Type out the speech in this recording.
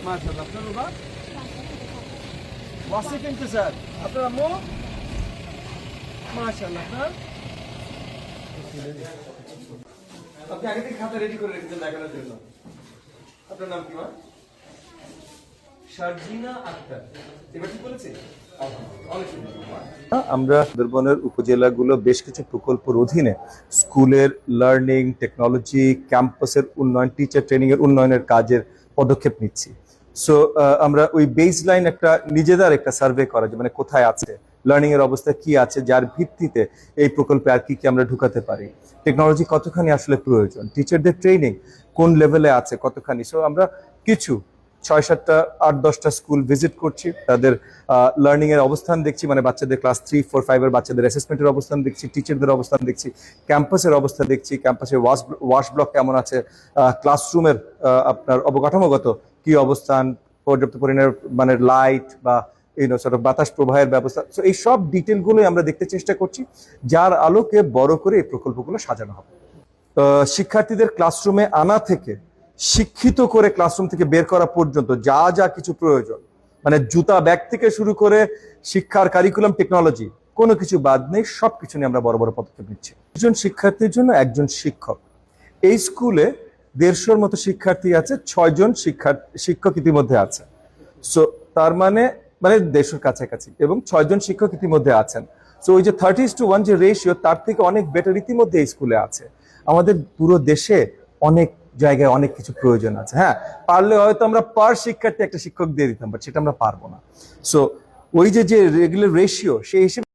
মাশাআল্লাহ। আপনার বাবা ওয়াসি কিনতে স্যার, আপনার আম্মু মাশাআল্লাহ। আপনার আপনি আগে থেকে খাতা রেডি করে রেখেছেন দেখানোর জন্য। আপনার নাম কি মা? শারজিনা আক্তার। এবার কি বলেছে? অনেক সুন্দর। আমরা সুন্দরবনের উপজেলাগুলো বেশ কিছু প্রকল্পের অধীনে স্কুলের লার্নিং, টেকনোলজি, ক্যাম্পাসের উন্নয়ন, টিচার ট্রেনিং এর উন্নয়নের কাজের পদক্ষেপ নিচ্ছি। সো আমরা ওই বেস লাইন একটা নিজেদের একটা সার্ভে করা, যে মানে কোথায় আছে লার্নিং এর অবস্থা, কি আছে, যার ভিত্তিতে এই প্রকল্পে আর কি কি আমরা ঢুকাতে পারি, টেকনোলজি কতখানি আসলে প্রয়োজন, টিচারদের ট্রেনিং কোন লেভেলে আছে কতখানি। সো আমরা কিছু 6-7টা 8-10টা স্কুল ভিজিট করছি, তাদের লার্নিং এর অবস্থান দেখছি, মানে বাচ্চাদের ক্লাস 3, 4, 5 এর বাচ্চাদের অ্যাসেসমেন্টের অবস্থান দেখছি, টিচারদের অবস্থান দেখছি, ক্যাম্পাসের অবস্থা দেখছি, ক্যাম্পাসের ওয়াশ ব্লক কেমন আছে, ক্লাসরুমের আপনার অবকাঠামোগত কি অবস্থান, পর্যাপ্ত পরিমাণের মানে লাইট বা বাতাস প্রবাহের ব্যবস্থা। তো এই সব ডিটেলগুলোই আমরা দেখতে চেষ্টা করছি, যার আলোকে বড় করে এই প্রকল্পগুলো সাজানো হবে। শিক্ষার্থীদের ক্লাসরুমে আনা থেকে শিক্ষিত করে ক্লাসরুম থেকে বের করা পর্যন্ত যা যা কিছু প্রয়োজন, মানে জুতা ব্যাগ থেকে শুরু করে শিক্ষার কারিকুলাম, টেকনোলজি, কোনো কিছু বাদ নেই, সবকিছু নিয়ে আমরা বড় বড় পদক্ষেপ নিচ্ছি। একজন শিক্ষার্থীর জন্য একজন শিক্ষক। এই স্কুলে 150-র মতো শিক্ষার্থী আছে, 6 জন শিক্ষক ইতিমধ্যে আছে। সো তার মানে 150-র কাছাকাছি, এবং 6 জন শিক্ষক ইতিমধ্যে আছেন। সো ওই যে 30:1 যে রেশিও, তার থেকে অনেক বেটার ইতিমধ্যে এই স্কুলে আছে। আমাদের পুরো দেশে অনেক জায়গায় অনেক কিছু প্রয়োজন আছে। হ্যাঁ, পারলে হয়তো আমরা পার শিক্ষার্থী একটা শিক্ষক দিয়ে দিতাম, বাট সেটা আমরা পারবো না। সো ওই যে রেগুলার রেশিও, সেই হিসেবে